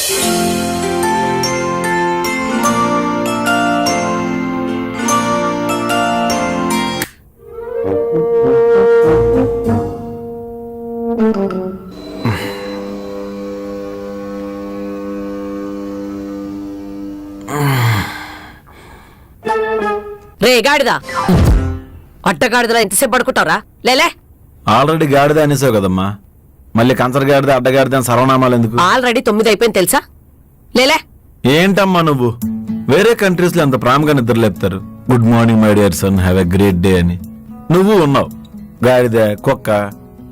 రే గాడిదా, అడ్డగాడిదలా ఎంతసేపు పడుకుంటావురా? లేలే. ఆల్రెడీ గాడిద అనేసావు కదమ్మా, మళ్ళీ కంచరగాడిద అడ్డగాడిద అని సర్వనామాలు ఎందుకు? ఆల్రెడీ 9 అయిపోయింది తెలుసా? లేలే. ఏంటమ్మా నువ్వు? వేరే కంట్రీస్ లో ఎంత ప్రేమగా నిద్ర లేపుతారు, good morning my dear son, have a great day అని. నువ్వు ఉన్నావు గాడిద కుక్క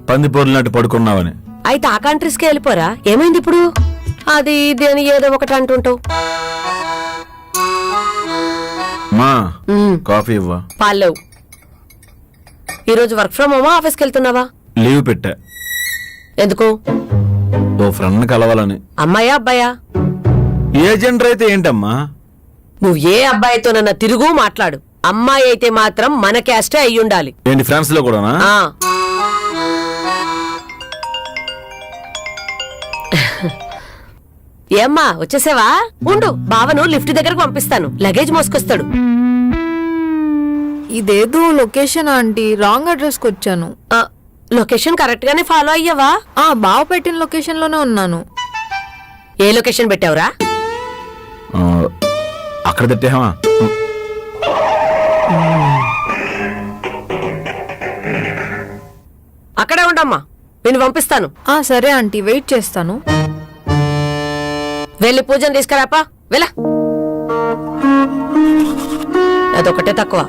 పంది పొర్లినట్టు పడుకున్నావని. అయితే ఆ కంట్రీస్కి వెళ్ళిపోరా? ఏమైంది ఇప్పుడు? అది ఇది అని ఏదో ఒకటి అంటుంటావు. మా కాఫీ ఇవ్వ. పాలేవు. ఈరోజు వర్క్ ఫ్రమ్ హోమా, ఆఫీస్కి వెళ్తున్నావా? లీవ్ పెట్టా. ఎందుకు? ఓ ఫ్రెండ్ కలవాలని. అమ్మాయా అబ్బాయా? ఏ జెండర్ అయితే ఏంటమ్మా? నువ్వు ఏ అబ్బాయితోనన్నా తిరుగు మాట్లాడు, అమ్మాయి అయితే మాత్రం మన క్యాస్టే అయ్యుండాలి. ఏంటి ఫ్రాన్స్ లో కూడానా? ఏమ్మా వచ్చేసావా? ఉండు, బావను లిఫ్ట్ దగ్గరకు పంపిస్తాను, లగేజ్ మోసుకొస్తాడు. ఇదేదో లొకేషన్ ఆంటీ, రాంగ్ అడ్రస్ కి వచ్చాను. లొకేషన్ కరెక్ట్ గానే ఫాలో అయ్యావా? బావ పెట్టిన లొకేషన్ లోనే ఉన్నాను. ఏ లొకేషన్ పెట్టావురా? అక్కడ తిట్టేమా? అక్కడే ఉండమ్మా, నేను పంపిస్తాను. సరే ఆంటీ, వెయిట్ చేస్తాను. వెళ్ళి పూజను తీసుకురాపా, వెళ్ళ. అదొకటే తక్కువ.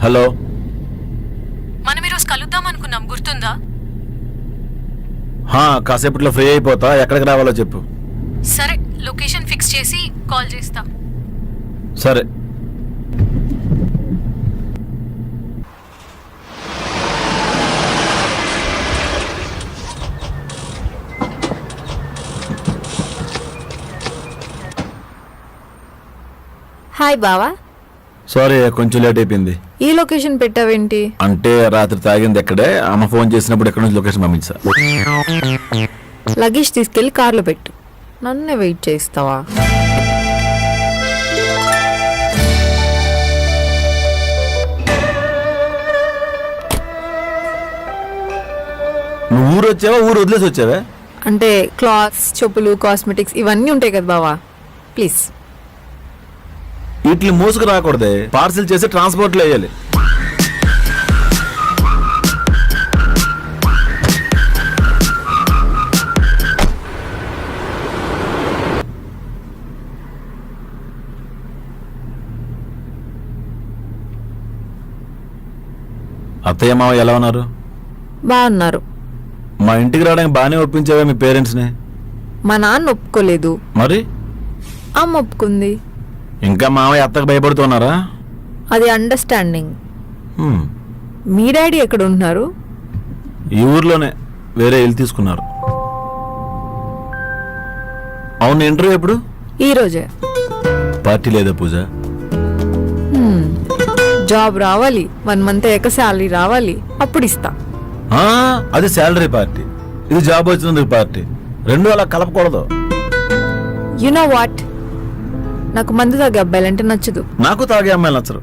హలో, మనం ఈరోజు కలుద్దాం అనుకున్నాం, గుర్తుందా? కాసేపట్లో ఫ్రీ అయిపోతా, ఎక్కడికి రావాలో చెప్పు. సరే, లొకేషన్ ఫిక్స్ చేసి కాల్ చేస్తా. సరే. హాయ్ బావా. సారీ, కొంచెం లేట్ అయిపోయింది. ఈ లొకేషన్ పెట్టావేంటి? అంటే రాత్రి తాగింది ఎక్కడే, అమ్మ ఫోన్ చేసినప్పుడు ఎక్కడ నుంచి లొకేషన్ పంపించా. లగేజ్ తీసుకెళ్లి కార్లో పెట్టు, నన్నే వెయిట్ చేస్తావా? నువ్వు ఊరు వచ్చావా, ఊరు వదిలేసి వచ్చావా? అంటే క్లాత్స్, చెప్పులు, కాస్మెటిక్స్ ఇవన్నీ ఉంటాయి కదా బావా, ప్లీజ్. వీటిని మోసుకు రాకూడదే, పార్సిల్ చేసి ట్రాన్స్పోర్ట్ లో వేయాలి. అత్తయ్య మావ ఎలా ఉన్నారు? బాగున్నారు. మా ఇంటికి రావడానికి బాగానే ఒప్పించావా మీ పేరెంట్స్ ని? మా నాన్న ఒప్పుకోలేదు, మరి అమ్మ ఒప్పుకుంది. ఇంకా మావయ్య అత్తకు భయపడుతున్నారా? అది అండర్స్టాండింగ్. మీ డాడీ ఎక్కడ ఉంటున్నారు? ఈ ఊర్లోనే, వేరే ఇల్లు తీసుకున్నారు. అవును, ఇంటర్వ్యూ ఎప్పుడు? ఈ రోజే. పార్టీ లేదా పూజ? జాబ్ రావాలి, 1 month అయ్యాక శాలరీ రావాలి, అప్పుడు ఇస్తా. అది శాలరీ పార్టీ, ఇది జాబ్ వచ్చినందుకు పార్టీ, రెండు అలా కలపకూడదు. యు నో వాట్, నాకు మందు తాగే అబ్బాయిలంటే నచ్చదు. నాకు తాగే అమ్మాయిలు నచ్చరు.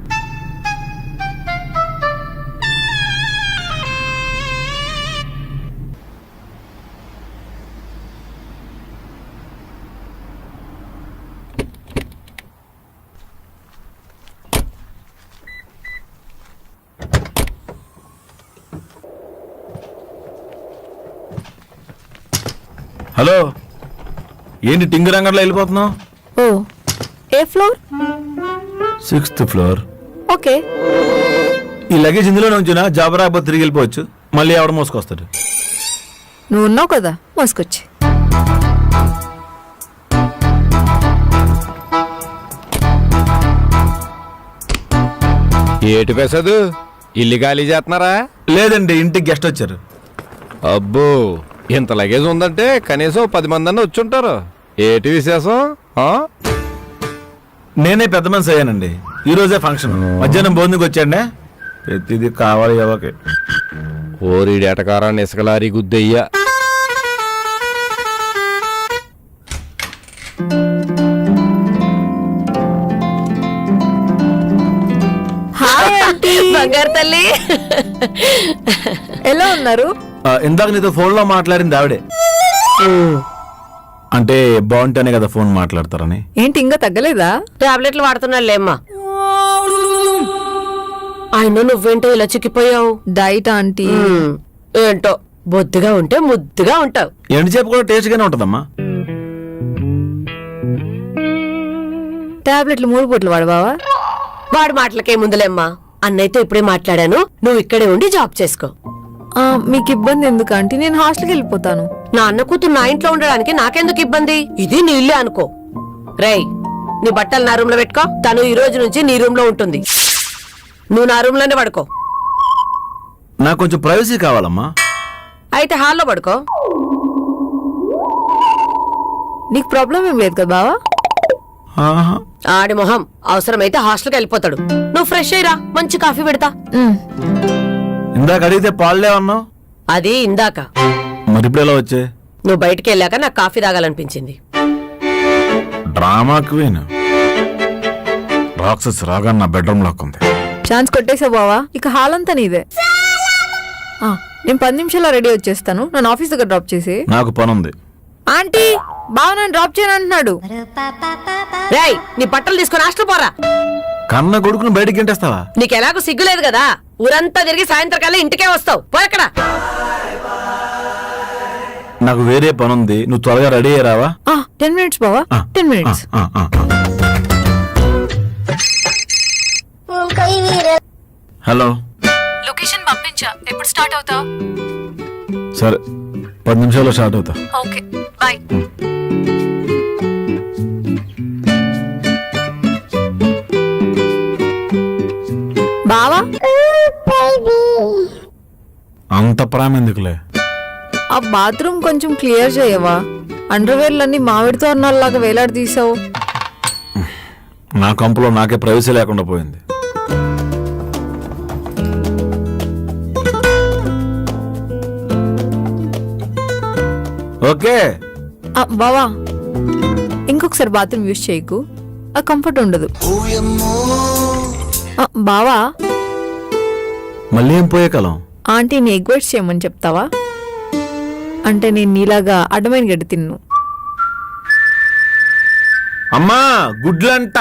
హలో, ఏంటి టింగురంగంలో వెళ్ళిపోతున్నావు? ఓ, ఏ ఫ్లోర్? 6th floor. ఓకే. ఈ లగేజ్ ఇందులోనే ఉంచినా, జాబ్ రాకపోతే తిరిగి వెళ్ళిపోవచ్చు. మళ్ళీ ఎవడ మోసుకొస్తాడు? నువ్వు ఉన్నావు కదా, మోసుకొచ్చి. ఏటి పెసదు, ఇల్లు ఖాళీ చేస్తున్నారా? లేదండి, ఇంటికి గెస్ట్ వచ్చారు. అబ్బో, ఇంత లగేజ్ ఉందంటే కనీసం 10 మంది అన్న వచ్చుంటారు. ఏటి విశేషం? నేనే పెద్ద మనిషి అయ్యానండి. ఈ రోజే ఫంక్షన్, మధ్యాహ్నం భోజనంకి వచ్చాండే. ప్రతిదీ కావాలి ఎవరికి. ఓరి డేటకారాన్ని ఇసుకలారి గుద్దయ్యా. హాయ్ ఆంటీ, బంగారు తల్లి. ఎలా ఉన్నారు? ఇందాక నీతో ఫోన్లో మాట్లాడింది ఆవిడే. అంటే బాగుంటేనే కదా ఫోన్ మాట్లాడతారని. ఏంటి ఇంకా తగ్గలేదా? టాబ్లెట్లు వాడుతున్నాడు లేమ్మా. ఆయన నువ్వేంటో ఇలా చిక్కిపోయావు? Diet aunty. ఏంటో బొద్దుగా ఉంటే ముద్దుగా ఉంటావు. ఎండు చేప కూడా టేస్ట్ గానే ఉంటదమ్మా. టాబ్లెట్లు 3 పూటలు వాడబావా? వాడి మాటలకే ముందులేమ్మా. అన్నయ్యతో ఇప్పుడే మాట్లాడాను, నువ్వు ఇక్కడే ఉండి జాబ్ చేసుకో. మీకు ఇబ్బంది ఎందుకు ఆంటీ? నేను హాస్టల్కి వెళ్ళిపోతాను. నా అన్న కూతురు నా ఇంట్లో ఉండడానికి నాకెందుకు ఇబ్బంది? ఇది నీ ఇల్లే అనుకో. రేయ్, నీ బట్టలు నా రూమ్ లో పెట్టుకో. తను ఈ రోజు నుంచి నీ రూమ్ లో ఉంటుంది. నువ్వు నా రూమ్ లోనే పడుకో. నాకు కొంచెం ప్రైవసీ కావాలమ్మా. అయితే హాల్లో పడుకో. నీకు ప్రాబ్లం ఏం లేదు కదా బావా? ఆహా. ఆడి మొహం. అవసరమైతే హాస్టల్కి వెళ్ళిపోతాడు. నువ్వు ఫ్రెష్ అయ్యిరా, మంచి కాఫీ పెడతా. ఇందాక అడిగితే పాలులే అన్నావు. అది ఇందాక. మరి ఇప్పుడు ఎలా వచ్చే? నువ్వు బయటికి వెళ్ళాక నాకు కాఫీ తాగాలనిపించింది. డ్రామా క్వీన్ రాక్షస్ రాగా నా బెడ్రూమ్ లాక్కుంది. ఛాన్స్ కొట్టేసా బావా, ఇక హాల్ అంతా నీదే. నేను 10 నిమిషాల్లో రెడీ వచ్చేస్తాను. నన్ను ఆఫీస్ దగ్గర డ్రాప్ చేసి. నాకు పని ఉంది. ఆంటీ, బావ నన్ను డ్రాప్ చేయను అంటున్నాడు. రేయ్, నీ బట్టలు తీసుకుని హాస్టల్ పోరా. కన్న కొడుకుని బయటికి గంటేస్తావా? నీకెలాగో సిగ్గులేదు కదా. ఊరంతా తిరిగి సాయంత్రకాలం ఇంటికే వస్తావు. పోయక్కడ. నాకు వేరే పని ఉంది, నువ్వు త్వరగా రెడీ అయ్యారావా? 10 మినిట్స్ బావా, 10 మినిట్స్. హలో, లొకేషన్ పంపించా. ఎప్పుడు స్టార్ట్ అవుతావు? సరే 10 నిమిషాల్లో స్టార్ట్ అవుతా. Okay, bye. బావా, అంత ప్రేమ ఎందుకులే? ఆ బాత్రూమ్ కొంచెం క్లియర్ చేయవా? అండర్వేర్లన్నీ మామిడితో అన్నలాగా వేలాడి తీసావు. నా కంపులో నాకే ప్రైవసీ లేకుండా పోయింది. ఓకే బావా, ఇంకొకసారి బాత్రూమ్ యూజ్ చేయకు, ఆ కంఫర్ట్ ఉండదు. బావా, మళ్ళీ ఏం పోయే కాలం? ఆంటీని ఎగ్ వైట్స్ చేయమని చెప్తావా? అంటే నేను నీలాగా అడ్డమైన గడ్డి తిన్ను. అమ్మా, గుడ్లంట.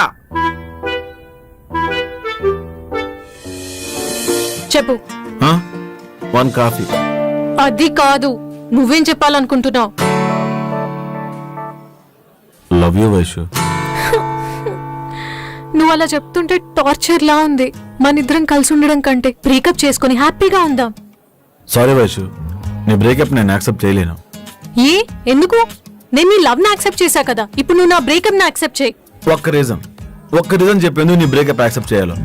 చెప్పు. 1 కాఫీ. అది కాదు, నువ్వేం చెప్పాలనుకుంటున్నావు? Love you Vaishu. నువ్వు అలా చెప్తుంటే టార్చర్ లా ఉంది. మన ఇద్దరం కలిసి ఉండడం కంటే బ్రేకప్ చేసుకుని హ్యాపీగా ఉందాం. సారీ వైషు, నీ బ్రేకప్ నేను యాక్సెప్ట్ చేయలేను. ఏ ఎందుకు? నేను నీ లవ్ ని యాక్సెప్ట్ చేశా కదా, ఇప్పుడు నువ్వు నా బ్రేకప్ ని యాక్సెప్ట్ చేయి. ఒక్క రీజన్ చెప్పేందుకు నీ బ్రేకప్ యాక్సెప్ట్ చేయాలి.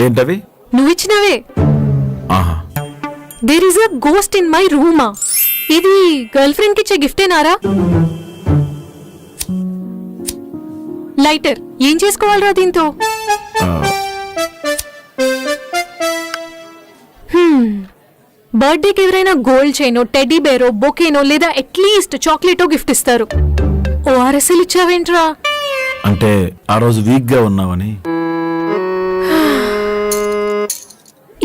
ఏంటవి? నువ్విచ్చినవే. ఆహా. There is a ghost in my రూమా. ఇది గర్ల్ ఫ్రెండ్ కి ఇచ్చే గిఫ్టేనారా? లైటర్. ఏం చేసుకోవాలరా దీంతో? బర్త్డేకి ఎవరైనా గోల్డ్ చైనో, టెడ్డీ బేరో, బొకేనో లేదా అట్లీస్ట్ చాక్లెటో గిఫ్ట్ ఇస్తారు. ఓఆర్ఎస్ఎల్ ఇచ్చావేంట్రా? అంటే ఆ రోజు వీక్ గా ఉన్నావని.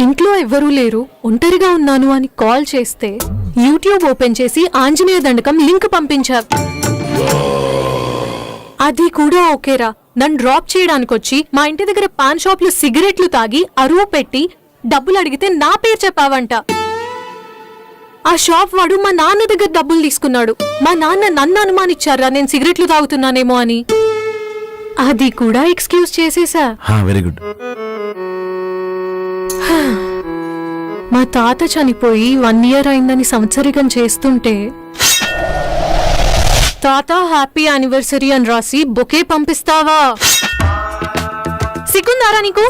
ఇంట్లో ఎవ్వరూ లేరు, ఒంటరిగా ఉన్నాను అని కాల్ చేస్తే యూట్యూబ్ ఓపెన్ చేసి ఆంజనేయ దండకం లింక్ పంపించావు. అది కూడా ఓకేరా. నన్ను డ్రాప్ చేయడానికి వచ్చి మా ఇంటి దగ్గర పాన్ షాప్ లో సిగరెట్లు తాగి అరువు పెట్టి డబ్బులు అడిగితే నా పేరు చెప్పావంట. ఆ షాప్ వాడు మా నాన్న దగ్గర డబ్బులు తీసుకున్నాడు. మా నాన్న నన్ను అనుమానించారా నేను సిగరెట్లు తాగుతున్నానేమో అని. అది కూడా ఎక్స్క్యూజ్ చేసేసా. Very good. మా తాత చనిపోయి 1 year అయిందని సంవత్సరికం చేస్తుంటే తాత హ్యాపీ యానివర్సరీ అని రాసి బొకే పంపిస్తావా? సిగ్గుందారా నీకు?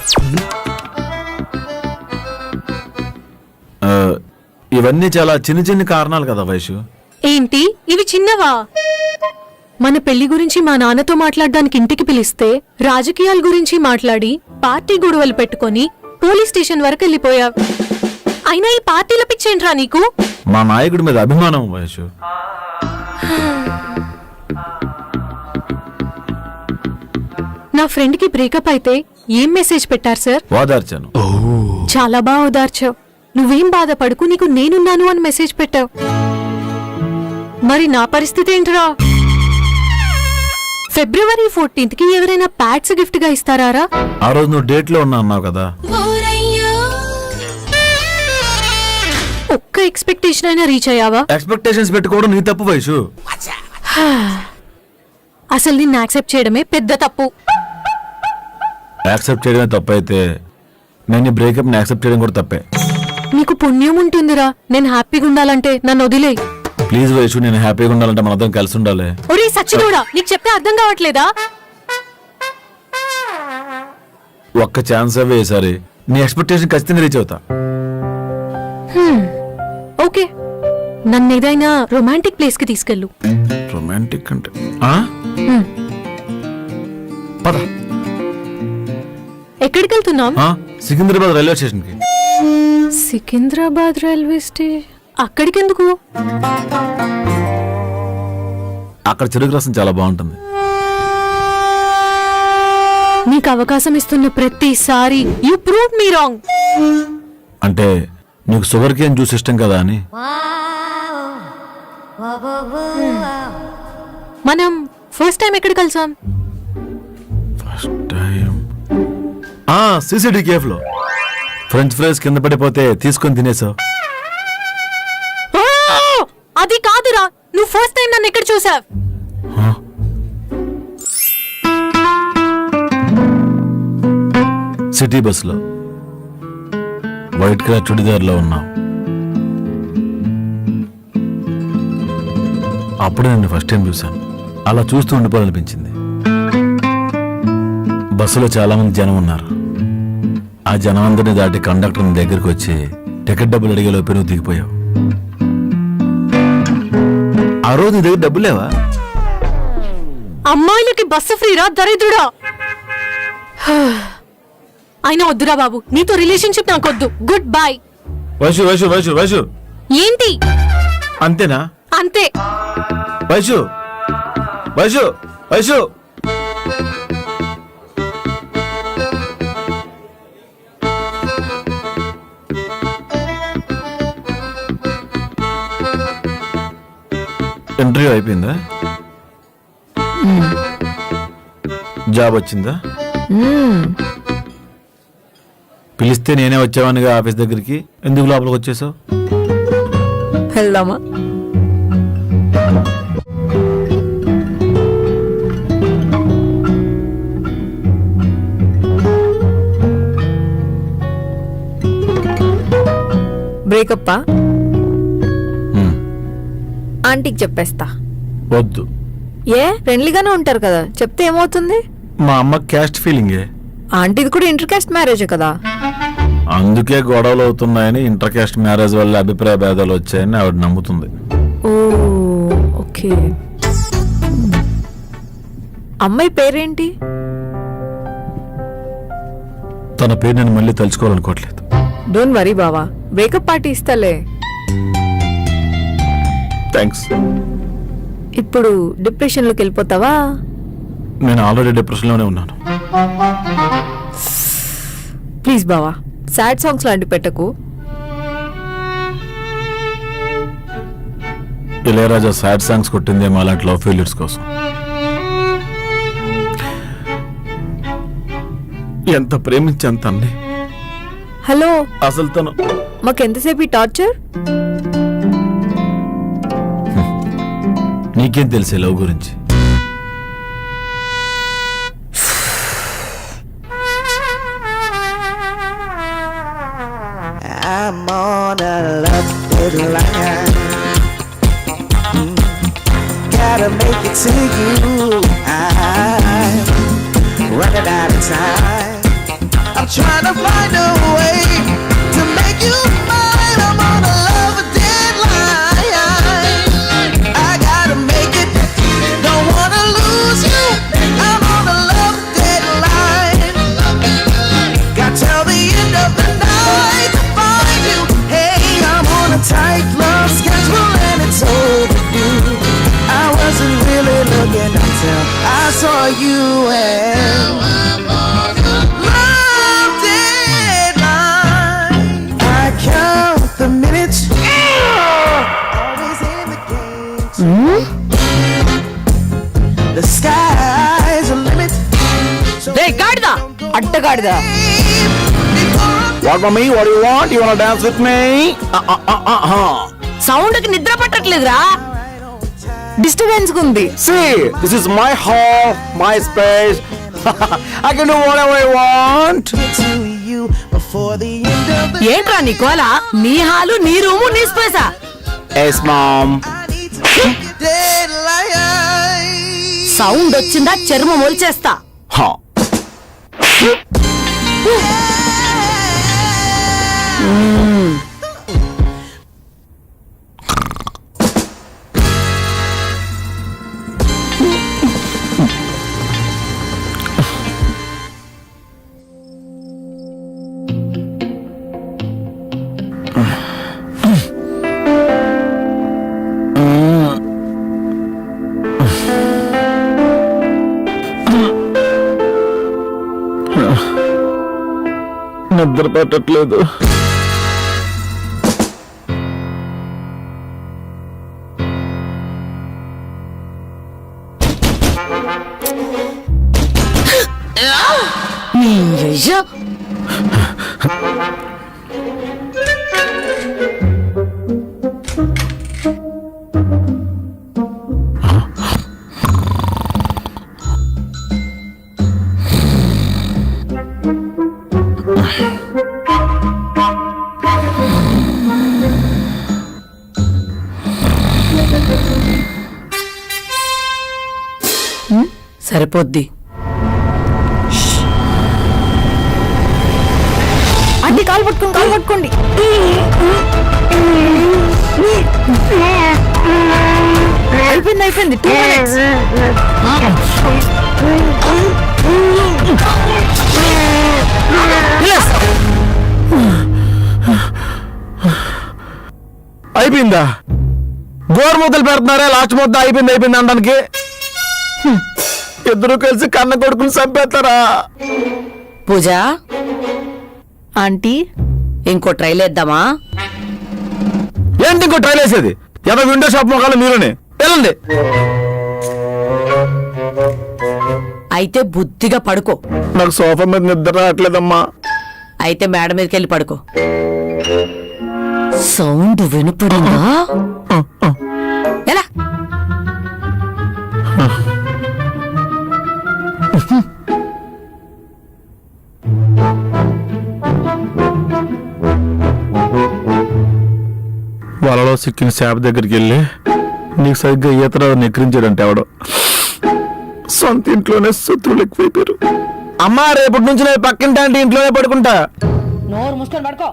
ఇవన్నీ చాలా చిన్న కారణాలు కదా వైషు. ఏంటి ఇవి చిన్నవా? మన పెళ్లి గురించి మా నాన్నతో మాట్లాడడానికి ఇంటికి పిలిస్తే రాజకీయాల గురించి మాట్లాడి పార్టీ గొడవలు పెట్టుకొని పోలీస్ స్టేషన్ వరకు వెళ్ళిపోయావు. అయినా ఈ పార్టీల పిచ్చేంట్రా నీకు? మా నాయకుడి మీద అభిమానం వైషు. నా ఫ్రెండ్ కి బ్రేకప్ అయితే ఏం మెసేజ్ పెట్టారు సార్? ఓదార్చాను. చాలా బాగా ఓదార్చావు. నువ్వేం బాధపడుకు, నీకు నేనున్నాను అని మెసేజ్ పెట్టావు. మరి నా పరిస్థితి ఏంట్రా? ఫిబ్రవరి 14th కి ఎవరైనా ప్యాడ్స్ గిఫ్ట్ గా ఇస్తారా? ఆ రోజు నువ్వు డేట్ లో ఉన్నా అన్నావు కదా. ఒక్క ఎక్స్పెక్టేషన్ అయినా రీచ్ అయ్యావా? ఎక్స్పెక్టేషన్స్ పెట్టుకోవడం నీ తప్పు వైషు. అసలు నిన్ను యాక్సెప్ట్ చేయడమే పెద్ద తప్పు. యాక్సెప్ట్ చేయడమే తప్పు అయితే నేను బ్రేకప్ ని యాక్సెప్ట్ చేయడం కూడా తప్పే. నీకు పుణ్యం ఉంటుందిరా. నేను హ్యాపీగా ఉండాలంటే నన్ను వదిలే. ప్లీజ్ వైషు, నేను హ్యాపీగా ఉండాలంటే మన అందరం కలిసి ఉండాలి. ఒరే సచ్చినోడా, నీకు చెప్తే అర్థం కావట్లేదా? ఒక్క ఛాన్స్ అవే ఈసారి. నీ ఎక్స్పెక్టేషన్ ఖచ్చితంగా రీచ్ అవుతా. ఓకే, నన్ను ఏదైనా రొమాంటిక్ ప్లేస్ కి తీసుకెళ్ళు. రొమాంటిక్ అంటే పద. ఎక్కడికి వెళ్తున్నాం? సికింద్రాబాద్ రైల్వే స్టేషన్ కి. సికింద్రాబాద్ రైల్వే స్టేషన్ అక్కడికి ఎందుకు? అక్కడ చెరుకు రసం చాలా బాగుంటుంది. నీకు అవకాశం ఇస్తున్న ప్రతిసారి యు ప్రూవ్ మీ రాంగ్. అంటే నీకు షుగర్ కేన్ జ్యూస్ ఇష్టం కదా అని. మనం ఫస్ట్ టైం ఎక్కడ కలిసాం? ఫస్ట్ టైం సిసిడి కేఫ్ లో. ఫ్రెంచ్ ఫ్రైస్ కింద పడిపోతే తీసుకొని తినేసావు. అది కాదురా, నువ్వు ఫస్ట్ టైం నన్ను ఎక్కడ చూసావ్? సిటీ బస్ లో వైట్ కలర్ చుడిదార్ లో ఉన్నావు. అప్పుడే నన్ను ఫస్ట్ టైం చూశాను. అలా చూస్తూ ఉండిపోవాలనిపించింది. బస్సులో చాలా మంది జనం ఉన్నారు. ఆ జనం అందరినీ దాటి కండక్టర్ నీ దగ్గరికి వచ్చి టికెట్ డబ్బులు అడిగే లోపే నువ్వు దిగిపోయావు. ఆ రోజు నీ దగ్గర డబ్బులు లేవా? అమ్మాయిలకి బస్సు ఫ్రీరా దరిద్రుడా. అయినా వద్దురా బాబు, నీతో రిలేషన్షిప్ నాకొద్దు. Goodbye. వైషు వైషు వైషు వైషు. ఏంటి అంతేనా? అంతే. వైషు వైషు వైషు. ఇంటర్వ్యూ అయిపోయిందా? జాబ్ వచ్చిందా? పిలిస్తే నేనే వచ్చావానిగా ఆఫీస్ దగ్గరికి. ఎందుకు లోపలికి వచ్చేసావు? వెళ్దామా? బ్రేకప్పా? ఆంటీకి చెప్పేస్తా. వద్దు. ఏ, ఫ్రెండ్లీగానే ఉంటారు కదా, చెప్తే ఏమవుతుంది? మా అమ్మ క్యాస్ట్ ఫీలింగే. ఆంటీది కూడా ఇంటర్ కాస్ట్ మ్యారేజే కదా. అందుకే గొడవలు అవుతున్నాయని, ఇంటర్ కాస్ట్ మ్యారేజ్ వల్ల అభిప్రాయ భేదాలు వచ్చాయని ఆవిడ నమ్ముతుంది. ఓ ఓకే. అమ్మాయి పేరేంటి? తన పేరు నేను మళ్ళీ తలుచుకోవాలనుకోవట్లేదు. డోంట్ వరీ బావా, బ్రేకప్ పార్టీ ఇస్తాలే. థ్యాంక్స్. ఇప్పుడు డిప్రెషన్లోకి వెళ్ళిపోతావా? నేను ఆల్రెడీ డిప్రెషన్లోనే ఉన్నాను. ప్లీజ్ బావా, సాడ్ సాంగ్స్ లాంటి పెట్టకు. ఇళయరాజా సాడ్ సాంగ్స్ కొట్టిందేమో అలాంటి లవ్ ఫెయిల్యూర్స్ కోసం. ఎంత ప్రేమించాను తన్ని. హలో, అసలు తను మాకెంతసేపు ఈ టార్చర్? నీకేం తెలిసే లవ్ గురించి? I'm on a love deadline. Gotta make it to you. I'm running out of time. I'm trying to find a way to make you mine. I'm on a love deadline. I gotta make it. Don't wanna saw you and love deadline. I count the minutes, always indicates the sky's a limit. So రే గాడిదా, అడ్డగాడిదా. What mummy what you want you want dance with me sound కి నిద్ర పట్టట్లేదురా. Disturbance ఉంది. See, this is my hall, my space. I can do whatever I want. to you before the end of the ఏంట్రా నీ కోల? నీ hall, నీ room, నీ స్పేసా? Yes, mom. I need to take your deadline. Sound వచ్చిందా చర్మం మొలిచేస్తా. Huh. నిద్ర పట్టట్లేదు. నీ అయ్యా. సరిపోద్ది. అడ్డి కాలు పట్టుకోండి. అయిపోయింది 2 minutes. అయిపోయిందా? గోరు ముద్దలు పెడుతున్నారా? లాస్ట్ ముద్ద అయిపోయింది అనడానికి. ఇద్దరు కలిసి కన్న కొడుకుని చంపేస్తారా? పూజ, ఆంటీ ఇంకో ట్రైల్ వేద్దామా? ఏంటి ఇంకో ట్రైల్ వేసేది? ఏదో విండో షాప్ మొక్కలు మీరునే వెళ్ళండి. అయితే బుద్ధిగా పడుకో. నాకు సోఫా మీద నిద్ర రావట్లేదమ్మా. అయితే మేడ మీదకి వెళ్ళి పడుకో. సౌండ్ వినపడిందా? ఎలా? వలలో సిక్కిన శాప దగ్గరికి వెళ్ళి నీకు సరిగ్గా ఈత నెక్కిరించాడంటే ఎవడో. సొంత ఇంట్లోనే శత్రువులు ఎక్కువైపోయారు. అమ్మా, రేపటి నుంచి నేను పక్కింటి అంటే ఇంట్లోనే పడుకుంటా. నోరు మూసుకొని పడుకో.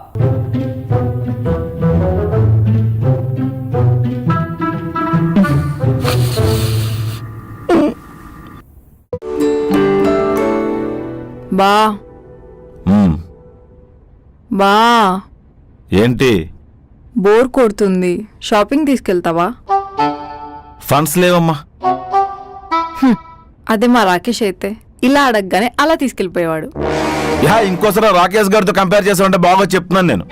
బా ఏంటి? బోర్ కొడుతుంది, షాపింగ్ తీసుకెళ్తావా? ఫండ్స్ లేవమ్మా. అదే మా రాకేష్ అయితే ఇలా అడగగానే అలా తీసుకెళ్లిపోయేవాడు. ఇంకోసారి రాకేష్ గారితో కంపేర్ చేసామంటే బాగా చెప్తున్నాను నేను.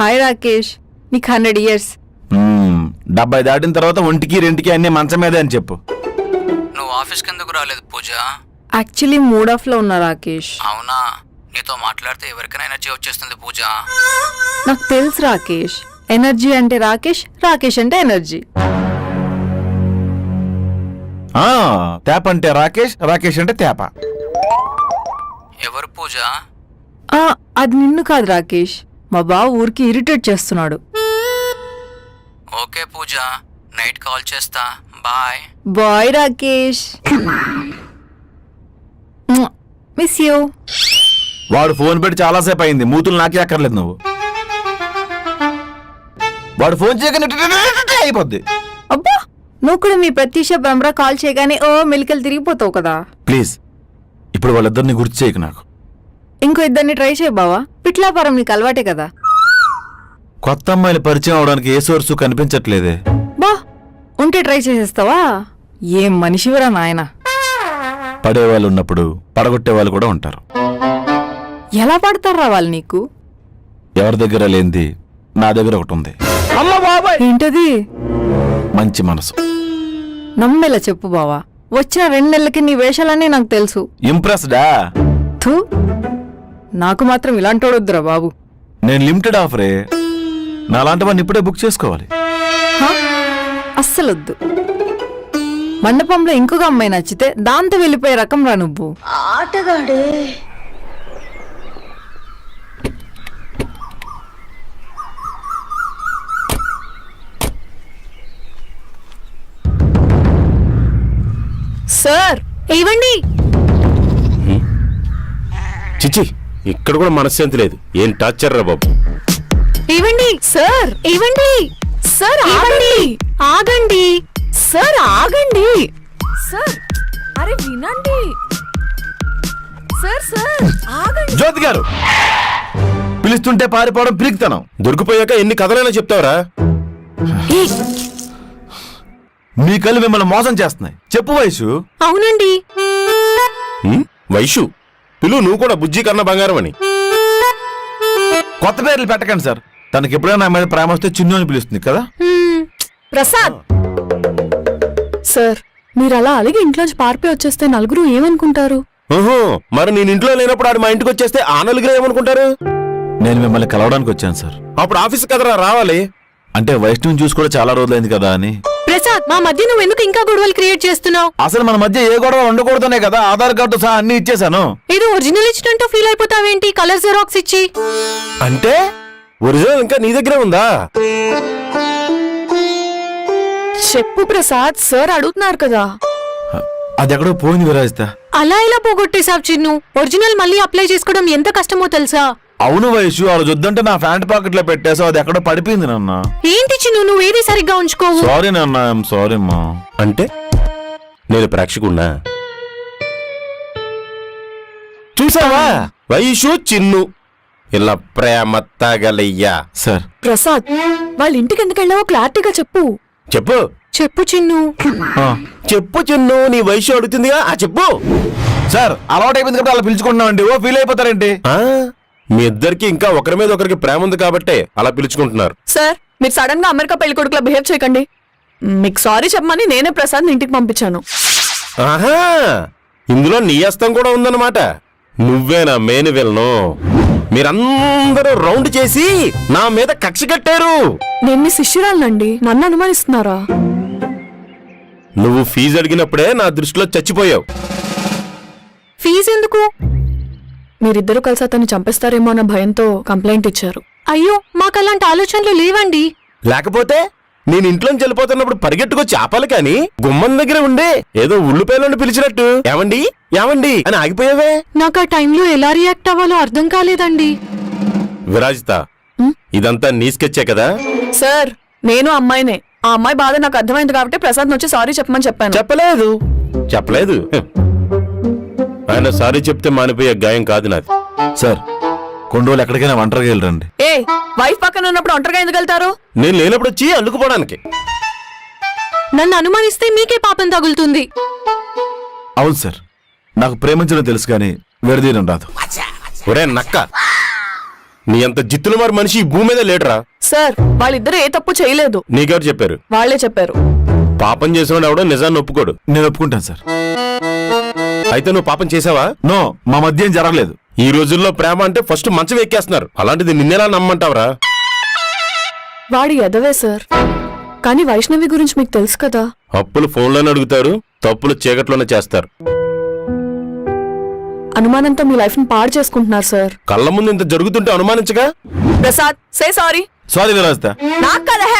హాయ్ రాకేష్, నీకు 100 years. 70 దాటిన తర్వాత ఒంటికి రెంటికి అన్ని మంచం మీదే అని చెప్పు. నువ్వు ఆఫీస్ కిందకు రాలేదు పూజ? యాక్చువల్లీ మూడ్ ఆఫ్ లో ఉన్నా రాకేష్. అవునా? నీతో మాట్లాడితే ఎవరికైనా ఎనర్జీ వచ్చేస్తుంది పూజ. నాకు తెలుసు రాకేష్, ఎనర్జీ అంటే రాకేష్, రాకేష్ అంటే ఎనర్జీ. తేప అంటే రాకేష్, రాకేష్ అంటే తేప. ఎవరు పూజ? అది నిన్ను కాదు రాకేష్, మా బావ ఊరికి ఇరిటేట్ చేస్తున్నాడు. ఓకే పూజ, నైట్ కాల్ చేస్తా. Bye. Bye Rakesh, miss you. వాడు ఫోన్ పెట్టి చాలాసేపు అయింది, మూతులు నాకే అక్కర్లేదు నువ్వు. వాడు ఫోన్ చేయగానే అయిపోద్ది. అబ్బా, నువ్వు కూడా మీ ప్రత్యూష బెమ్రా కాల్ చేయగానే ఓ మెలికలు తిరిగిపోతావు కదా. ప్లీజ్ ఇప్పుడు వాళ్ళిద్దరిని గుర్తు చేయకు నాకు. ఇంకో ఇద్దరిని ట్రై చేయ బావా, పిట్లాపురం నీకు అలవాటే కదా. కొత్త అమ్మాయిలు పరిచయం అవడానికి ఏ సోర్సు కనిపించట్లేదే. బా ఉంటే ట్రై చేసేస్తావా? ఏం మనిషివరా నాయనా. పడేవాళ్ళు ఉన్నప్పుడు పడగొట్టే వాళ్ళు కూడా ఉంటారు. ఎలా పడతారా వాళ్ళు నీకు? ఎవరి దగ్గర లేనిది నా దగ్గర ఒకటి ఉంది. ఏంటది? మంచి మనసు. నమ్మేలా చెప్పు బావా. వచ్చిన 2 నెలలకి నీ వేషాలన్నీ నాకు తెలుసు. ఇంప్రెస్డా? థూ, నాకు మాత్రం ఇలాంటోడొద్దురా బాబు. నేను లిమిటెడ్ ఆఫరే. నాలాంటివన్నీ ఇప్పుడే బుక్ చేసుకోవాలి. అస్సలొద్దు. మండపంలో ఇంకొక అమ్మాయి నచ్చితే దాంతో వెళ్ళిపోయే రకం రా నువ్వు. సార్ ఇవ్వండి. చిచి, ఇక్కడ కూడా మనశ్శాంతి లేదు. ఏం టార్చర్ రా బాబు. ఇవ్వండి సార్, ఇవ్వండి సార్, ఆగండి ఆగండి సార్, ఆగండి సార్, అరే వినండి సార్. సార్ ఆగండి. జ్యోతి గారు పిలుస్తుంటే పారిపోవడం పిరికితనం. దొరికిపోయాక ఎన్ని కథలైనా చెప్తావరా? మీ కళ్ళు మిమ్మల్ని మోసం చేస్తున్నాయి. చెప్పు వయసు. అవునండి. వైషు పిలు, నువ్వు కూడా బుజ్జి కన్నా బంగారం అని. కొత్త పేర్లు పెట్టకండి సార్. తనకి ఎప్పుడైనా నా మీద ప్రేమ వస్తే చిన్ను అని పిలుస్తుంది కదా. ప్రసాద్ సార్, మీరు అలా అలిగి ఇంట్లోంచి పారిపోయి వచ్చేస్తే నలుగురు ఏమనుకుంటారు? ఓహో, మరి నేను ఇంట్లో లేనప్పుడు ఆడు మా ఇంటికి వచ్చేస్తే ఆ నలుగురు ఏమనుకుంటారు? నేను మిమ్మల్ని కలవడానికి వచ్చాను సార్. అప్పుడు ఆఫీస్ కదరా రావాలి. అంటే వైష్ణవిని చూసి కూడా చాలా రోజులైంది కదా అని. ప్రసాద్, మా మధ్య నువ్వు ఎందుకు ఇంకా గొడవలు క్రియేట్ చేస్తున్నావు? అసలు మన మధ్య ఏ గొడవ ఉండకూడదనే కదా ఆధార్ కార్డు సహా అన్ని ఇచ్చేసాను. ఇది ఒరిజినల్ ఇచ్చినట్టు ఫీల్ అయిపోతావేంటి కలర్ జెరాక్స్ ఇచ్చి? అంటే ఒరిజినల్ ఇంకా నీ దగ్గరే ఉందా? చెప్పు ప్రసాద్, సార్ అడుగుతున్నారు కదా. అది ఎక్కడో పోయింది విరాజిత. అలా ఇలా పోగొట్టేసావు చిన్ను. ఒరిజినల్ మళ్ళీ అప్లై చేసుకోవడం ఎంత కష్టమో తెలుసా? అవును వయసు, ఆ రోజు వద్దంటే నా ప్యాంట్ పాకెట్ లో పెట్టేసావు. అది ఎక్కడో పడిపోయింది నాన్న. ఏంటి చిన్ను, నువ్వేది సరిగ్గా ఉంచుకోవు. సారీ నాన్న, ఐఎమ్ సారీ అమ్మా. అంటే నేను ప్రేక్షకున్నా. చూసావా, వైషు చిన్ను ఇలా ప్రేమ తగలయ్యా. సార్ ప్రసాద్, వాళ్ళ ఇంటికి ఎందుకు వెళ్ళావో క్లారిటీగా చెప్పు. చెప్పు చెప్పు చిన్ను. చెప్పు చిన్ను, నీ వయసు అడుగుతుందిగా. ఆ చెప్పు. సార్ అలవాటు అయిపోయింది కాబట్టి అలా పిలుచుకుంటున్నామండి. ఓ ఫీల్ అయిపోతారేంటి? ఆ మీ ఇద్దరికి ఇంకా ఒకరి మీద ఒకరికి ప్రేమ ఉంది కాబట్టి అలా పిలుచుకుంటున్నారు. సార్, మీరు సడన్ గా అమెరికా పెళ్లి కొడుకులా బిహేవ్ చేయకండి. మీకు సారీ చెప్పమని నేనే ప్రసాద్ ఇంటికి పంపించాను. ఆహా, ఇందులో నీ అస్తం కూడా ఉందన్నమాట. నువ్వేనా మెయిన్ విలను? మీరందరూ రౌండ్ చేసి నా మీద కక్ష కట్టారు. నేను మీ శిష్యురాలనండి, నన్ను అనుమానిస్తున్నారా? నువ్వు ఫీజు అడిగినప్పుడే నా దృష్టిలో చచ్చిపోయావు. ఫీజు ఎందుకు? మీరిద్దరూ కలిసి అతన్ని చంపేస్తారేమో అన్న భయంతో కంప్లైంట్ ఇచ్చారు. అయ్యో, మాకు అలాంటి ఆలోచనలు లేవండి. లేకపోతే నేను ఇంట్లోంచి వెళ్ళిపోతున్నప్పుడు పరిగెట్టుకొచ్చి ఆపాలి కానీ గుమ్మం దగ్గర ఉండే ఏదో ఉల్లిపాయలను పిలిచినట్టు ఏమండి ఏమండి అని ఆగిపోయావే. నాకు ఆ టైంలో ఎలా రియాక్ట్ అవ్వాలో అర్థం కాలేదండి. విరాజిత, ఇదంతా నీ స్కెచ్చే కదా? సార్, నేను అమ్మాయినే. ఆ అమ్మాయి బాధ నాకు అర్థమైంది కాబట్టి ప్రసాద్ వచ్చి సారీ చెప్పమని చెప్పాను. చెప్పలేదు. ఆయన సారీ చెప్తే మానిపోయే గాయం కాదు నాది. సార్ కొన్ని రోజులు ఎక్కడికైనా ఒంటరిగా వెళ్ళరండి. ఏ, వైఫ్ పక్కన ఉన్నప్పుడు ఒంటరిగా ఎందుకు వెళ్తారు? నేను లేనప్పుడు వచ్చి అల్లుకుపోవడానికి. నన్ను అనుమానిస్తే మీకే పాపం తగులుతుంది. అవును సార్, నాకు ప్రేమించడం తెలుసు కానీ విడదీయడం రాదు. ఒరే నక్క, నీ అంత జిత్తుల మారు మనిషి ఈ భూమి మీద లేడురా. సార్, వాళ్ళిద్దరూ ఏ తప్పు చేయలేదు. నీకెవరు చెప్పారు? వాళ్లే చెప్పారు. పాపం చేసినోడు ఎవడో నిజాన్ని ఒప్పుకోడు. నేను ఒప్పుకుంటాను సార్. అయితే నువ్వు పాపం చేసావా? నో, మా మధ్య ఏం జరగలేదు. ఈ రోజుల్లో ప్రేమ అంటే ఫస్ట్ మంచం ఎక్కేస్తున్నారు. అలాంటిది నిన్నెలా నమ్మంటావరా? వాడి ఎదవే సార్. కానీ వైష్ణవి గురించి మీకు తెలుసు కదా. అప్పులు ఫోన్లోనే అడుగుతారు, తప్పులు చీకట్లోనే చేస్తారు. అనుమానంతో మీ లైఫ్ ని పాడు చేసుకుంటున్నారు సార్. కళ్ళ ముందు ఇంత జరుగుతుంటే అనుమానించగా. Prasad, say sorry. Sorry Virajitha. నాకు కదా.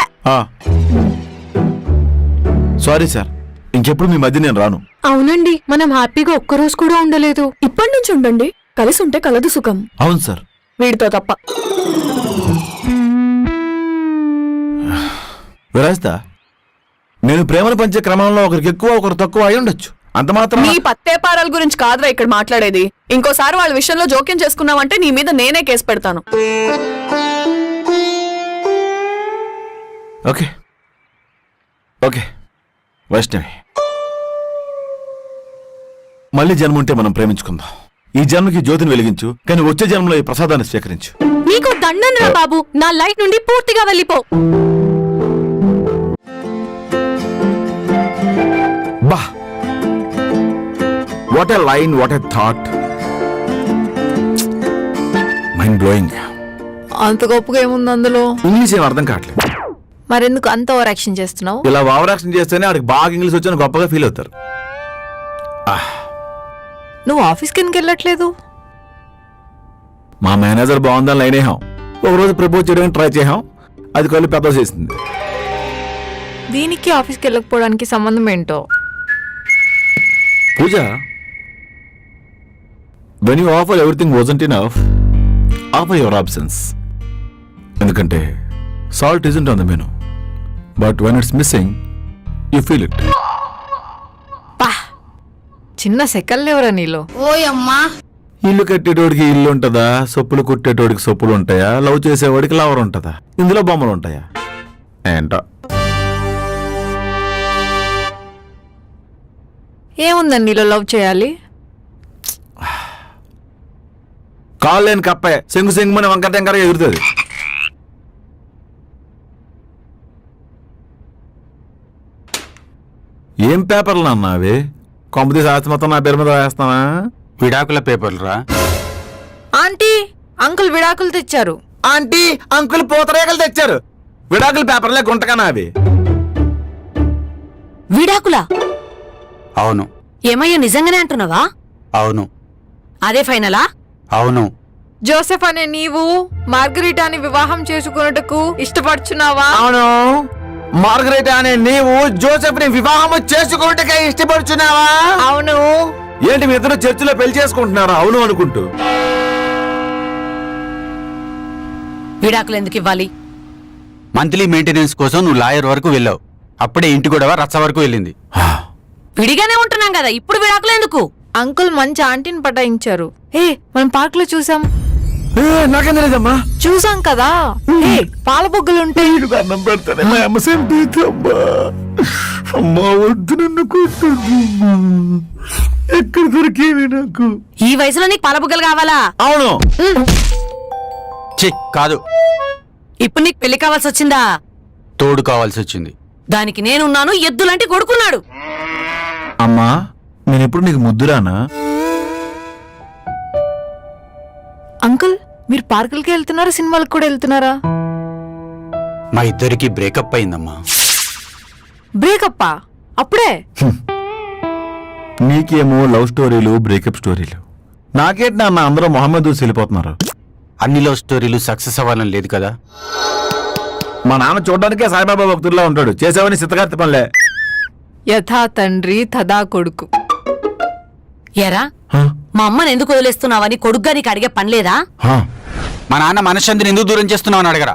సారీ సార్, ఇంకెప్పుడు మీ మధ్య నేను రాను. అవునండి, మనం హ్యాపీగా ఒక్కరోజు కూడా ఉండలేదు. ఇప్పటి నుంచి ఉండండి, కలిసి ఉంటే కలదు సుఖం. అవును సార్. వీడితో తప్ప. విరాజిత, నేను ప్రేమను పంచే క్రమంలో ఒకరికి ఎక్కువ ఒకరు తక్కువ అయి ఉండొచ్చు. అంత మాత్రం నీ పత్తేపారాల గురించి కాదురా ఇక్కడ మాట్లాడేది. ఇంకోసారి వాళ్ళ విషయంలో జోక్యం చేసుకున్నావంటే నీ మీద నేనే కేసు పెడతాను. ఓకే ఓకే వైష్ణవి, మళ్ళీ జన్మ ఉంటే మనం ప్రేమించుకుందాం. ఈ జన్మకి జ్యోతిని వెలిగించు, కానీ వచ్చే జన్మలో ఈ ప్రసాదాన్ని స్వీకరించు. నీకు దండన్ రా బాబు, నా లైఫ్ నుండి పూర్తిగా వెళ్ళిపో. బా, what a line, what a thought, mind blowing. అంత గొప్పగా ఏముంది అందులో? ఇంగ్లీష్ ఏం అర్థం కావట్లేదు. మరెందుకు అంత ఓవర్ యాక్షన్ చేస్తున్నావు? ఇలా ఓవర్ యాక్షన్ చేస్తేనే వాడికి బాగా ఇంగ్లీష్ వచ్చని గొప్పగా ఫీల్ అవుతారు. నువ్వు ఆఫీస్కి ఎందుకు వెళ్ళట్లేదు? మా మేనేజర్ బాగుందని లైన్ అయ్యాం. ఒకరోజు ప్రపోజ్ చేయడానికి ట్రై చేసాం, అది కళ్ళు పెద్ద చేసింది. దీనికి ఆఫీస్కి వెళ్ళకపోవడానికి సంబంధం ఏంటో? Pooja, when you offer everything wasn't enough, offer your absence. ఎందుకంటే salt isn't on the menu, but when it's missing you feel it. చిన్న సెకల్ లేవరా నీలో? ఇల్లు కట్టేటోడికి ఇల్లు ఉంటుందా, సొప్పులు కుట్టేటోడికి సొప్పులు ఉంటాయా, లవ్ చేసేవాడికి లవర్ ఉంటుందా, ఇందులో బొమ్మలు ఉంటాయా ఏంటో. ఏముందని నీలో లవ్ చేయాలి? కాల్ లేని కప్పే సెంగు సెంగుమని వంకర టెంకర ఎగురుతుంది. ఏం పేపర్లు నాన్న అవి? కొంపతీసి ఆస్తి మొత్తం నా పేరు మీద వేస్తావా? విడాకుల పేపర్లు రా. ఆంటీ, అంకుల్ విడాకులు తెచ్చారు. ఆంటీ, అంకుల్ పూతరేకలు తెచ్చారు. విడాకుల పేపర్లే గుంటకనా అవి? విడాకులా? అవును. ఏమయ్యా, నిజంగానే అంటున్నావా? అవును. అదే ఫైనలా? అవును. జోసెఫ్ అనే నీవు మార్గరీటాని వివాహం చేసుకున్నట్టుకు ఇష్టపడుచున్నావా? అవును. మార్గరెట్ అనే నీవు జోసెఫ్ ని వివాహం చేసుకుంటే ఇష్టపడుచున్నావా? అవును. ఏంటి మీ ఇద్దరు చర్చిలో పెళ్లి చేసుకుంటున్నారా? అవును అనుకుంటూ. విడాకులు ఎందుకు ఇవ్వాలి? మంత్లీ మెయింటెనెన్స్ కోసం నువ్వు లాయర్ వరకు వెళ్ళావు. అప్పుడే ఇంటి గొడవ రచ్చ వరకు వెళ్ళింది. విడిగానే ఉంటున్నాం కదా, ఇప్పుడు విడాకులు ఎందుకు? అంకుల్ మంచి ఆంటీని పటాయించారు. మనం పార్క్ లో చూసాం. నాకేం తెలియదమ్మా. చూసాం కదా, పాల బొగ్గులుంటే అన్నం పెడతానే మా అమ్మ సెంపమ్మా. అమ్మా వద్దు, నన్ను కొట్టద్దమ్మా. ఎక్కడ దొరికేవి నాకు? ఈ వయసులో నీకు పాలబుగ్గలు కావాలా? అవును. ఛీ, కాదు, ఇప్పుడు నీకు పెళ్లి కావాల్సి వచ్చిందా? తోడు కావాల్సి వచ్చింది. దానికి నేనున్నాను, ఎద్దులాంటి కొడుకున్నాడు. అమ్మా, నేను ఎప్పుడు నీకు ముద్దురానా? అంకుల్, మీరు పార్కులకి వెళ్తున్నారా, సినిమాలకు కూడా వెళ్తున్నారా? మా ఇద్దరికి బ్రేకప్ అయిందమ్మా. బ్రేకప్పా? అప్పుడే? నీకేమో లవ్ స్టోరీలు, బ్రేకప్ స్టోరీలు. నాకేంటి నాన్న అందరూ మొహమ్మద్ వెళ్ళిపోతున్నారు. అన్ని లవ్ స్టోరీలు సక్సెస్ అవ్వాలని లేదు కదా. మా నాన్న చూడడానికే సాయిబాబా భక్తుల్లో ఉంటాడు, చేసావని సిద్ధగార్తి పనిలే. యథా తండ్రి తదా కొడుకు. ఎరా, మా అమ్మని ఎందుకు వదిలేస్తున్నావని కొడుగ్గా నీకు అడిగే పనిలేదా? మా నాన్న మనశ్శాంతిని ఎందుకు దూరం చేస్తున్నావు అని అడగరా?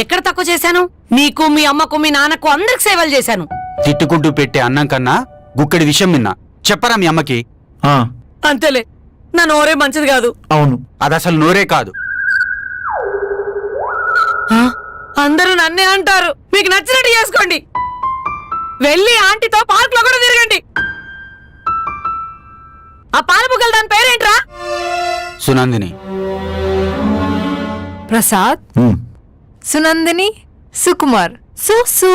ఎక్కడ తక్కువ చేశాను? నీకు, మీ అమ్మకు, మీ నాన్నకు అందరికి సేవలు చేశాను. తిట్టుకుంటూ పెట్టే అన్నం కన్నా గుక్కడి విషయం విన్నా. చెప్పరా మీ అమ్మకి? అంతేలే, నా నోరే మంచిది కాదు. అవును, అది అసలు నోరే కాదు. అందరూ నన్నే అంటారు. మీకు నచ్చినట్టు చేసుకోండి. వెళ్ళి ఆంటీతో పార్క్ లో కూడా తిరగండి. ఆ పాలబుగ్గలు దాని పేరేంట్రా? సునందిని. ప్రసాద్, సునందిని, సుకుమార్, సుసు.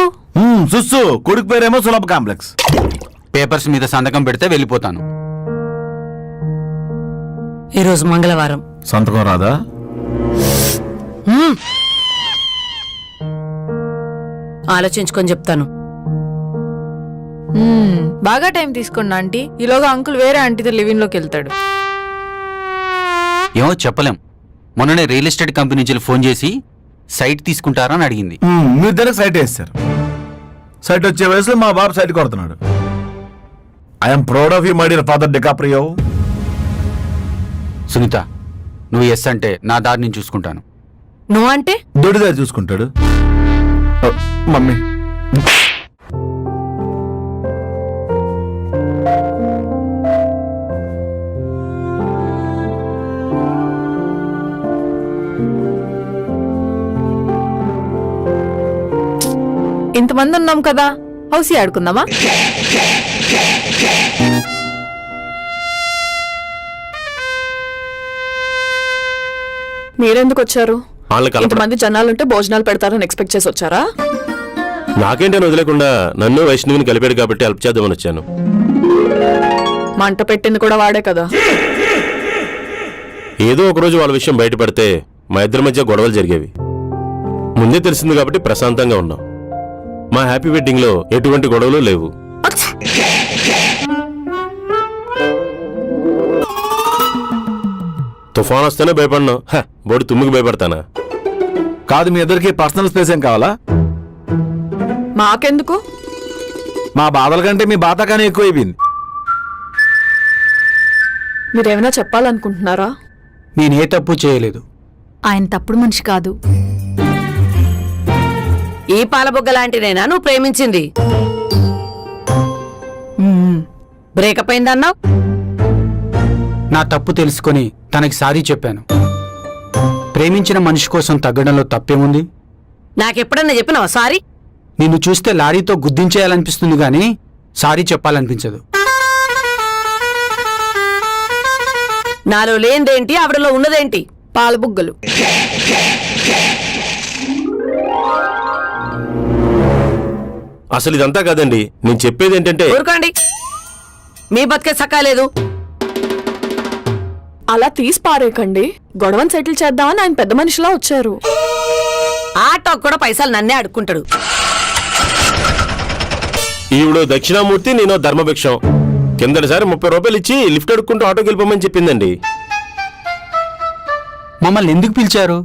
సుస్సు కొడుకు పేరేమో సులభ కాంప్లెక్స్. పేపర్స్ మీద సంతకం పెడితే వెళ్ళిపోతాను. ఈరోజు మంగళవారం. సంతకం రాదా? ఆలోచించుకొని చెప్తాను. బాగా టైం తీసుకోండి ఆంటీ. ఈలోగా అంకుల్ వేరే ఆంటీతో లివింగ్ లోకి వెళ్తాడు. ఏమో చెప్పలేం. మొన్ననే రియల్ ఎస్టేట్ కంపెనీ నుంచి ఫోన్ చేసి సైట్ తీసుకుంటారా అని అడిగింది. మీ ఇద్దరికి సైట్ వేస్తారు. సైట్ వచ్చే వయసులో మా బాబు సైట్ కొడుతున్నాడు. I'm proud of you my dear father DiCaprio. Sunitha, నువ్వు ఎస్ అంటే నా దారి నేను చూసుకుంటాను. నువ్వంటే? దొడిదారి చూసుకుంటాడు. మమ్మీ, ఇంతమంది ఉన్నాం కదా హౌసీ ఆడుకుందామా? మీరెందుకు వచ్చారు? వాళ్ళని కలపడం. ఇంతమంది జనాలుంటే భోజనాలు పెడతారని ఎక్స్పెక్ట్ చేసి వచ్చారా? నాకేంటని వదిలేకుండా నన్ను వైష్ణవిని కలిపాడు కాబట్టి హెల్ప్ చేద్దామని వచ్చాను. మంట పెట్టింది కూడా వాడే కదా. ఏదో ఒకరోజు వాళ్ళ విషయం బయటపడితే మా ఇద్దరి మధ్య గొడవలు జరిగేవి. ముందే తెలిసింది కాబట్టి ప్రశాంతంగా ఉన్నాం. మా హ్యాపీ వెడ్డింగ్ లో ఎటువంటి గొడవలు లేవు. తుఫాన్ వస్తేనే భయపడినా బోడి తుమ్మికి భయపడతానా? కాదు, మీ ఇద్దరికి పర్సనల్ స్పేస్ ఏం కావాలా? మాకెందుకు? మా బాధల కంటే మీ బాధ కానీ ఎక్కువైపోయింది. మీరేమైనా చెప్పాలనుకుంటున్నారా? నేనే తప్పు చేయలేదు. ఆయన తప్పుడు మనిషి కాదు. ఈ పాలబుగ్గ లాంటినేనా నువ్వు ప్రేమించింది? బ్రేకప్ అయిందన్నావు. నా తప్పు తెలుసుకొని తనకి సారీ చెప్పాను. ప్రేమించిన మనిషి కోసం తగ్గడంలో తప్పేముంది? నాకెప్పుడన్నా చెప్పినావా సారీ? నిన్ను చూస్తే లారీతో గుద్దించేయాలనిపిస్తుంది గాని సారీ చెప్పాలనిపించదు. నాలో లేనిదేంటి, ఆవిడలో ఉన్నదేంటి? పాలబుగ్గలు. అసలు ఇదంతా కాదండి. నేను చెప్పేది ఏంటంటే, ఊరుకోండి, మీ బతికే సకాలేదు. అలా తీసి పారేయకండి. గొడవని సెటిల్ చేద్దామని ఆయన పెద్ద మనిషిలా వచ్చారు. ఆటోకి కూడా పైసలు నన్నే అడుక్కుంటాడు. ఈవిడ దక్షిణామూర్తి, నేను ధర్మభిక్షం. కిందటిసారి 30 రూపాయలు ఇచ్చి లిఫ్ట్ అడుక్కుంటూ ఆటోకి వెళ్ళిపోమని చెప్పిందండి. మమ్మల్ని ఎందుకు పిలిచారు?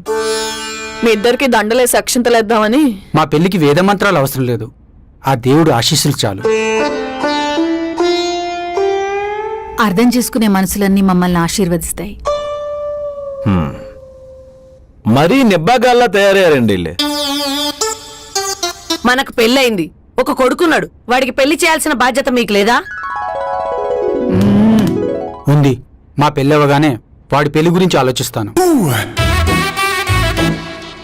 మీ ఇద్దరికి దండలేసి అక్షింతలేద్దామని. మా పెళ్లికి వేద మంత్రాలు అవసరం లేదు. ఆ దేవుడు ఆశీస్సులు చాలు. అర్థం చేసుకునే మనసులన్నీ మమ్మల్ని ఆశీర్వదిస్తాయి. మరీ నిబ్బాగాల్లా తయారయ్యారండి వీళ్ళు. మనకు పెళ్ళయింది, ఒక కొడుకున్నాడు. వాడికి పెళ్లి చేయాల్సిన బాధ్యత మీకు లేదా? ఉంది. మా పెళ్ళవగానే వాడి పెళ్లి గురించి ఆలోచిస్తాను.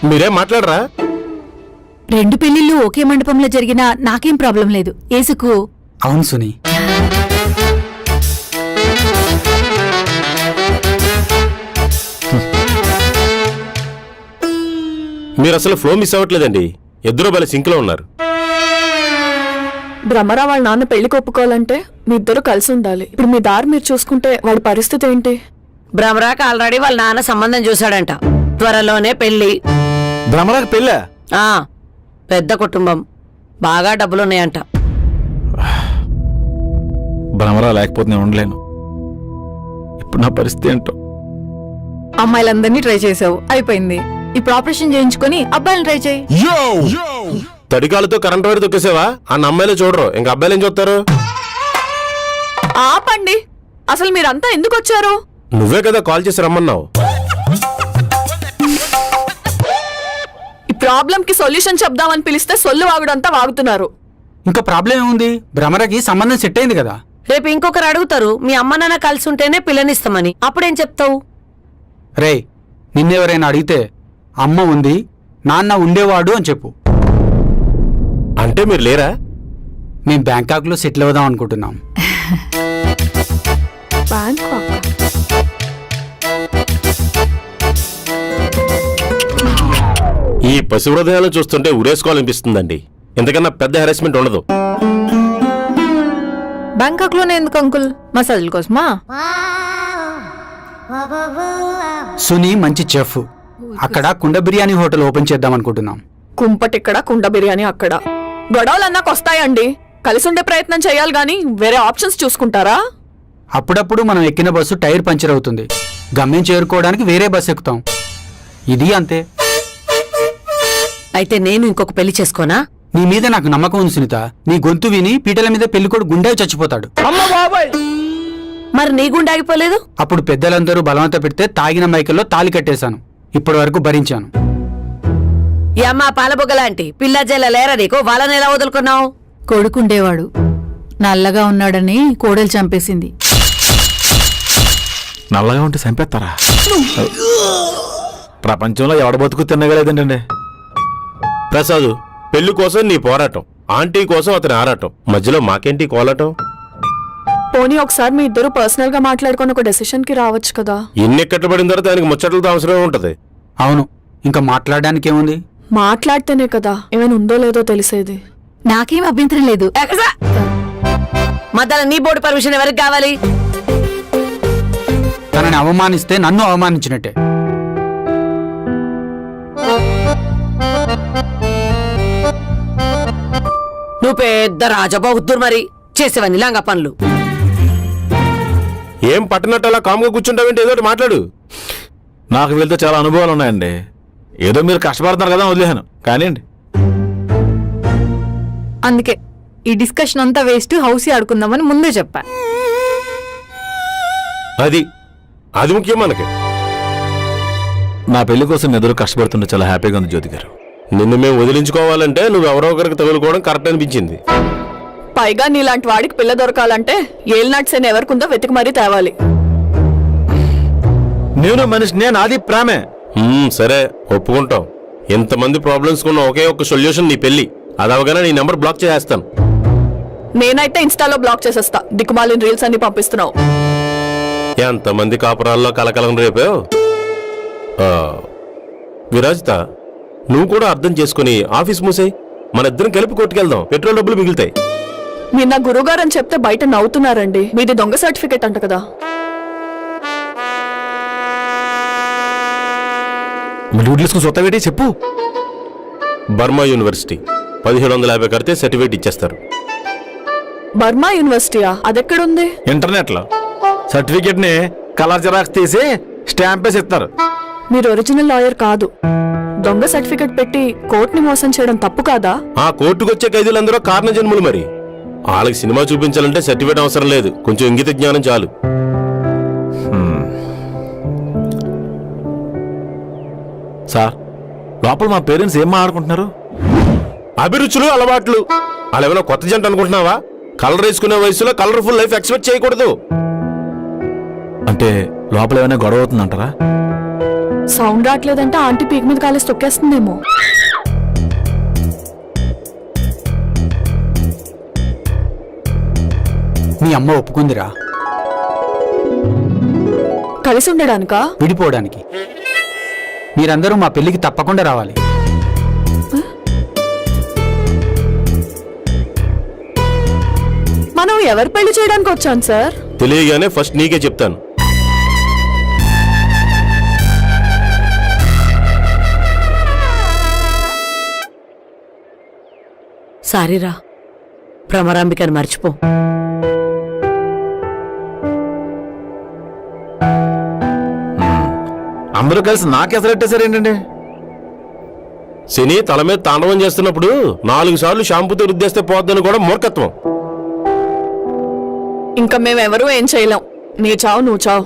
మీరేం మాట్లాడరా? 2 పెళ్లిళ్ళు ఒకే మండపంలో జరిగినా నాకేం ప్రాబ్లం లేదు. ఏసుకు అవును సునీ. మీరు అసలు ఫ్లో మిస్ అవ్వట్లేదండి. ఇద్దరు బల సింక్ లో ఉన్నారు. భ్రమరా వాళ్ళ నాన్న పెళ్లికి ఒప్పుకోవాలంటే మీ ఇద్దరు కలిసి ఉండాలి. ఇప్పుడు మీ దారి మీరు చూసుకుంటే వాడి పరిస్థితి ఏంటి? భ్రమరాకి ఆల్రెడీ వాళ్ళ నాన్న సంబంధం చూశాడంట. త్వరలోనే పెళ్లి. భ్రమరాకి పెళ్ళా? ఆ, పెద్ద కుటుంబం, బాగా డబ్బులున్నాయంట. భ్రమరా లేకపోతే నేను ఉండలేను. ఇప్పుడు నా పరిస్థితి ఏంటో. అమ్మాయిలందరినీ ట్రై చేసావు, అయిపోయింది. ఇప్పుడు ఆపరేషన్ చేయించుకొని అబ్బాయిని ట్రై చేయి. తడికాలతో కరెంట్ వైర్ తొక్కేసావా? ఆ అమ్మాయిలు చూడరు, ఇంకా అబ్బాయిలు ఏం చూస్తారు? ఆపండి. అసలు మీరంతా ఎందుకు వచ్చారు? నువ్వే కదా కాల్ చేసి రమ్మన్నావు. ఈ ప్రాబ్లం కి సొల్యూషన్ చెప్దామని పిలిస్తే సొల్లు వాగుడంతా వాగుతున్నారు. ఇంకా ప్రాబ్లం ఏముంది? భ్రమరకి సంబంధం సెట్ అయింది కదా. రేపు ఇంకొకరు అడుగుతారు మీ అమ్మ నాన్న కలిసి ఉంటేనే పిల్లనిస్తామని. అప్పుడేం చెప్తావు? రేయ్, నిన్నెవరైనా అడిగితే అమ్మ ఉంది, నాన్న ఉండేవాడు అని చెప్పు. అంటే మీరు లేరా? మేం బ్యాంకాక్ లో సెటిల్ అవుదాం అనుకుంటున్నాం. ఈ పసి హృదయాలను చూస్తుంటే ఉరేసుకోవాలనిపిస్తుందండి. ఇంతకన్నా పెద్ద హెరాస్మెంట్ ఉండదు. బ్యాంకాక్ లోనే ఎందుకు అంకుల్? మసాజుల కోసమా? సునీ మంచి చెఫ్. అక్కడ కుండ బిర్యానీ హోటల్ ఓపెన్ చేద్దాం అనుకుంటున్నాం. కుంపటిక్కడ, కుండ బిర్యానీ అక్కడ. గొడవలన్నాక వస్తాయండి. కలిసి ఉండే ప్రయత్నం చేయాలి గాని వేరే ఆప్షన్స్ చూసుకుంటారా? అప్పుడప్పుడు మనం ఎక్కిన బస్సు టైర్ పంచర్ అవుతుంది. గమ్యం చేరుకోవడానికి వేరే బస్సు ఎక్కుతాం. ఇది అంతే. అయితే నేను ఇంకొక పెళ్లి చేసుకోనా? నీ మీద నాకు నమ్మకం ఉంది సునీత. నీ గొంతు విని పీటల మీద పెళ్లికొడు గుండె చచ్చిపోతాడు. మరి నీ గుండె ఆగిపోలేదు? అప్పుడు పెద్దలందరూ బలవంత పెడితే తాగిన మైకల్లో తాళి కట్టేశాను. ఇప్పటి వరకు భరించాను. ఈ అమ్మ పాలబొగ్గలాంటి పిల్ల జల్ల లేరా నీకు? వాళ్ళని ఎలా వదులుకున్నావు? కొడుకుండేవాడు, నల్లగా ఉన్నాడని కోడలు చంపేసింది. నల్లగా ఉంటే చంపేస్తారా? ప్రపంచంలో ఎవడ బతుకు తిన్నగలేదండి. ప్రసాద్, పెళ్లి కోసం నీ పోరాటం, ఆంటీ కోసం అతని ఆరాటం, మధ్యలో మాకేంటి కోలాటం? పోనీ ఒకసారి మీ ఇద్దరు పర్సనల్ గా మాట్లాడుకొని ఒక డెసిషన్ కి రావచ్చు కదా. ఎన్ని ఎక్కట్లబడిన తర్వాత ఆయనకి ముచ్చట్లతో అవసరమే ఉంటది. అవును, ఇంకా మాట్లాడడానికి ఏముంది? మాట్లాడితేనే కదా ఏమైనా ఉందో లేదో తెలిసేది. నాకేం అభ్యంతరం లేదు. మధ్యలో నీ బోర్డు పర్మిషన్ ఎవరికి కావాలి? తనని అవమానిస్తే నన్ను అవమానించినట్టే. నువ్వు పెద్ద రాజబౌద్ధుడు మరి చేసేవని లంగా పనులు. ఏం పట్టనట్టు అలా కామ్గా కూర్చుంటావేంటి? ఏదో ఒకటి మాట్లాడు. నాకు వీళ్ళతో చాలా అనుభవాలు ఉన్నాయండి. ఏదో మీరు కష్టపడుతున్నారు కదా వదిలేను కానివ్వండి. అందుకే ఈ డిస్కషన్ అంతా వేస్ట్, హౌసీ ఆడుకుందామని ముందే చెప్పా. అది ముఖ్యం మనకి. నా పెళ్లి కోసం ఎదురు కష్టపడుతుంటే చాలా హ్యాపీగా ఉంది జ్యోతి గారు. నిన్ను మేము వదిలించుకోవాలంటే నువ్వు ఎవరో ఒకరికి తగులుకోవడం కరెక్ట్ అనిపించింది. పైగా నీలాంటి వాడికి పిల్ల దొరకాలంటే ఏలినాటి సేన ఎవరికుందో వెతికి మరీ తేవాలి. నేను మనిషినే, నాది ప్రేమే. సరే ఒప్పుకుంటాం. ఎంతమంది ప్రాబ్లమ్స్ ఉన్న ఒకే ఒక్క సొల్యూషన్ నీ పెళ్లి. అది అవగానే నీ నెంబర్ బ్లాక్ చేసేస్తాను. నేనైతే ఇన్స్టాలో బ్లాక్ చేసేస్తా. దిక్కుమాలిన రీల్స్ అన్ని పంపిస్తున్నావు. ఎంతమంది కాపురాల్లో కలకలం రేపావు. విరాజిత, నువ్వు కూడా అర్థం చేసుకుని ఆఫీస్ మూసేయి. మన ఇద్దరం కలిపి కొట్టుకెళ్దాం, పెట్రోల్ డబ్బులు మిగులుతాయి. నిన్న గురుగారు అని చెప్తే బయట నవ్వుతున్నారండి. మీది దొంగ సర్టిఫికేట్ అంట కదా. సొత్తవేటి చెప్పు. బర్మా యూనివర్సిటీ 1750 కడితే సర్టిఫికేట్ ఇచ్చేస్తారు. బర్మా యూనివర్సిటీయా? అదెక్కడుంది? ఇంటర్నెట్ లో సర్టిఫికేట్ ని కలర్ జిరాక్స్ తీసి స్టాంప్ వేసి ఇస్తారు. మీరు ఒరిజినల్ లాయర్ కాదు. దొంగ సర్టిఫికేట్ పెట్టి కోర్టుని మోసం చేయడం తప్పు కాదా? ఆ కోర్టుకొచ్చే ఖైదీలందరూ కారణ జన్ములు. మరి వాళ్ళకి సినిమా చూపించాలంటే సర్టిఫికేట్ అవసరం లేదు, కొంచెం ఇంగిత జ్ఞానం చాలు. సార్, లోపల మా పేరెంట్స్ ఏం మాట్లాడుకుంటున్నారు? అభిరుచులు, అలవాట్లు. వాళ్ళేమైనా కొత్త జంట అనుకుంటున్నావా? కలర్ వేసుకునే వయసులో కలర్ఫుల్ లైఫ్ ఎక్స్పెక్ట్ చేయకూడదు. అంటే లోపల ఏమైనా గొడవ అవుతుందంటారా? సౌండ్ రావట్లేదంటే ఆంటీ పీక్ మీద కాలేసి తొక్కేస్తుందేమో. మీ అమ్మ ఒప్పుకుందిరా కలిసి ఉండడానికా? విడిపోవడానికి. మీరందరూ మా పెళ్లికి తప్పకుండా రావాలి. మనం ఎవరు పెళ్లి చేయడానికి వచ్చాను సార్? తెలియగానే ఫస్ట్ నీకే చెప్తాను. సారీరా, భ్రమరాంబికని మర్చిపో. అందరూ కలిసి నాకెసరెట్టేశారు ఏంటండి? శని తల మీద తాండవం చేస్తున్నప్పుడు 4 సార్లు షాంపూతో రుద్దేస్తే పోద్దని కూడా మూర్ఖత్వం. ఇంకా మేమెవరూ ఏం చేయలేం. నీ చావు నువ్వు చావు.